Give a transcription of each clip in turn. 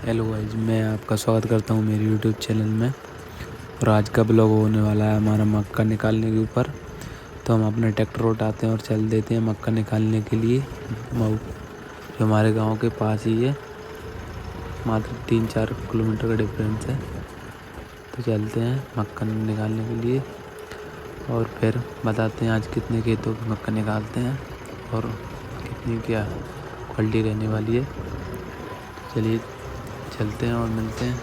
Hello guys, मैं आपका स्वागत करता हूं मेरे यूट्यूब चैनल में। और आज का ब्लॉग होने वाला है हमारा मक्का निकालने के ऊपर। तो हम अपना ट्रैक्टर उठाते हैं और चल देते हैं मक्का निकालने के लिए मऊ, जो हमारे गांव के पास ही है। मात्र 3-4 किलोमीटर का डिफरेंस है। तो चलते हैं मक्का निकालने के लिए और फिर बताते हैं आज कितने खेतों की मक्का निकालते हैं और कितनी क्या क्वालिटी रहने वाली है। तो चलिए चलते हैं और मिलते हैं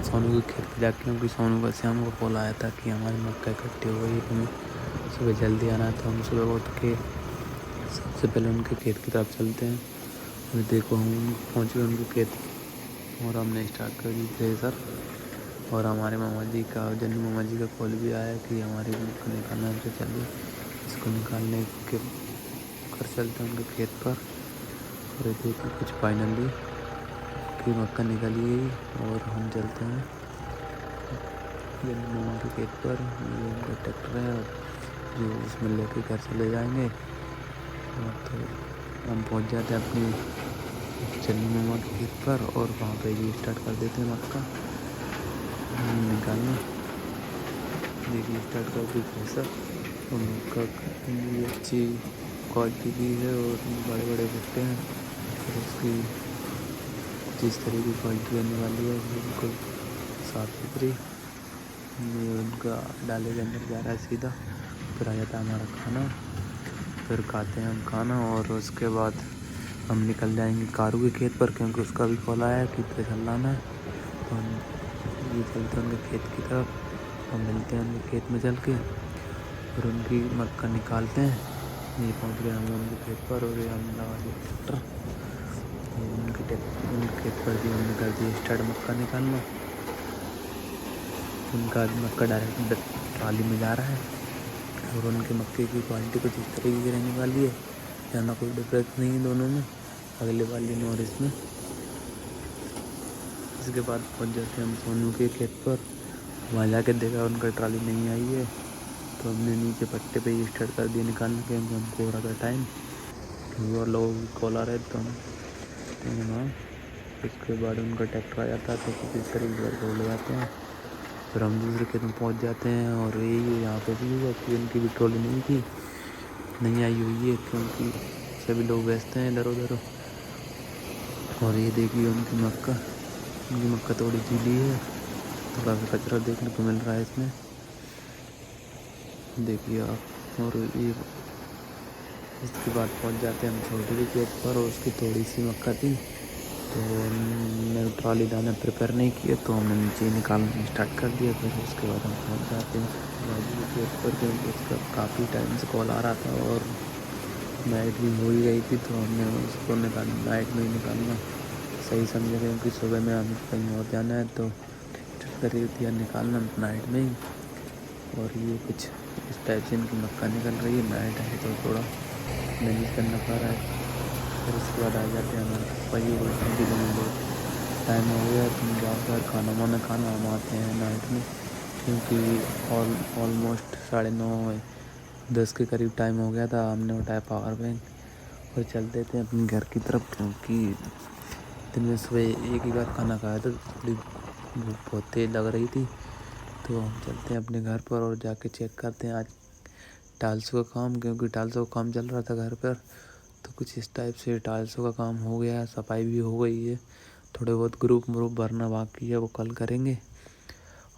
सोनू के खेत पे जाके, क्योंकि सोनू का शाम को कॉल आया था कि हमारी मक्का इकट्ठी हो गई है, तुम्हें सुबह जल्दी आना है। तो हम सुबह उठ के सबसे पहले उनके खेत की तरफ चलते हैं। और देखो हम पहुँच गए उनके खेत और हमने स्टार्ट कर दी थ्रेसर। और हमारे मामा जी का, जन्नू मामा जी का कॉल भी आया कि हमारी मक्का निकालना है, तो चलिए इसको निकालने के कर चलते हैं उनके खेत पर। और देखिए कुछ फाइनली की मक्का निकली गई और हम चलते हैं जन्नू मामा के खेत पर। ये उनका ट्रैक्टर है जो उसमें लेके घर चले जाएंगे। और तो हम पहुंच जाते हैं अपनी जन्नू मामा के खेत पर और वहाँ पे भी स्टार्ट कर देते हैं मक्का निकालना। देखिए स्टार्ट कर दी थ्रेसर और मक्का भी अच्छी क्वालिटी की है और बड़े बड़े भुट्टे हैं। और उसकी जिस तरह की क्वालिटी रहने वाली है बिल्कुल साफ़ सुथरी। ये उनका डाले के अंदर जा रहा है सीधा। फिर आ जाता है हमारा खाना। फिर खाते हैं हम खाना और उसके बाद हम निकल जाएंगे कारू के खेत पर, क्योंकि उसका भी कॉल आया है कि थ्रेसर लाना है। तो हम ये चलते हैं उनके खेत की तरफ। हम मिलते हैं उनके खेत में चल के और उनकी मक्का निकालते हैं। ये पहुँच गए हम उनके खेत पर और ये हम लगा दिए ट्रैक्टर। उनके खेत पर भी हमने कर दिया स्टार्ट मक्का निकालना। उनका मक्का डायरेक्ट ट्राली में जा रहा है और उनके मक्के की क्वालिटी कुछ इस तरीके की रहने वाली है। ज़्यादा कोई डिफरेंस नहीं है दोनों में, अगले वाली में और इसमें। इसके बाद पहुंच जाते हैं हम सोनू के खेत पर। वहाँ जाके देखा उनका ट्राली नहीं आई है, तो हमने नीचे पट्टे पे ही स्टार्ट कर दिया निकालने के। हमको हो रहा था टाइम क्योंकि और लोगों की कॉल आ रहे थे, तो हम हाँ। उसके बाद उनका ट्रैक्टर आ जाता है तो कुछ इस तरीके से हो जाते हैं। फिर हम दूसरे खेत में पहुँच जाते हैं और यही यहाँ पे भी हुआ कि उनकी भी ट्रॉली नहीं आई हुई है, क्योंकि सभी लोग व्यस्त हैं इधर उधर। और ये देखिए उनकी मक्का थोड़ी गीली है, थोड़ा सा कचरा देखने को मिल रहा है इसमें, देखिए आप। और ये इसके बाद पहुँच जाते हैं हम छोटे के खेत पर और उसकी थोड़ी सी मक्का थी, तो हमने ट्रॉली दाना प्रिपेयर नहीं किया तो हमने नीचे निकालना स्टार्ट कर दिया। फिर उसके बाद हम पहुँच जाते हैं बाजू के खेत पर, क्योंकि उसका काफ़ी टाइम से कॉल आ रहा था और नाइट भी हो ही गई थी, तो हमने उसको नाइट में ही निकालना सही समझा, क्योंकि सुबह में हमें कहीं और जाना है तो खरीद दिया निकालना नाइट में ही। और ये कुछ इस टाइप से इनकी मक्का निकल रही है। नाइट है तो थोड़ा मैनेज करना पड़ रहा है। फिर उसके बाद आ जाते हैं हमारे पापा जी बोलते हैं कि तुम्हें बहुत टाइम हो गया, तुम जाकर खाना वाना खाना। हम आते हैं नाइट में, क्योंकि ऑलमोस्ट 9:30-10 के करीब टाइम हो गया था। हमने उठाया पावर बैंक और चल देते हैं अपने घर की तरफ, क्योंकि दिन में सुबह एक ही बार खाना खाया था, थोड़ी भूख बहुत तेज़ लग रही थी। तो हम चलते हैं अपने घर पर और जाके चेक करते हैं आज टाइल्सों का काम, क्योंकि टाइल्सों का काम चल रहा था घर पर। तो कुछ इस टाइप से टाइल्सों का काम हो गया है, सफाई भी हो गई है। थोड़े बहुत ग्रुप भरना बाकी है, वो कल करेंगे।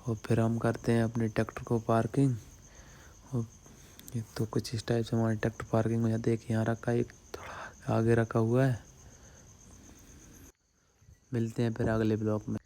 और फिर हम करते हैं अपने ट्रैक्टर को पार्किंग। और ये तो कुछ इस टाइप से हमारे ट्रैक्टर पार्किंग में जाते हैं कि यहाँ रखा है, एक थोड़ा आगे रखा हुआ है। मिलते हैं फिर अगले ब्लॉक में।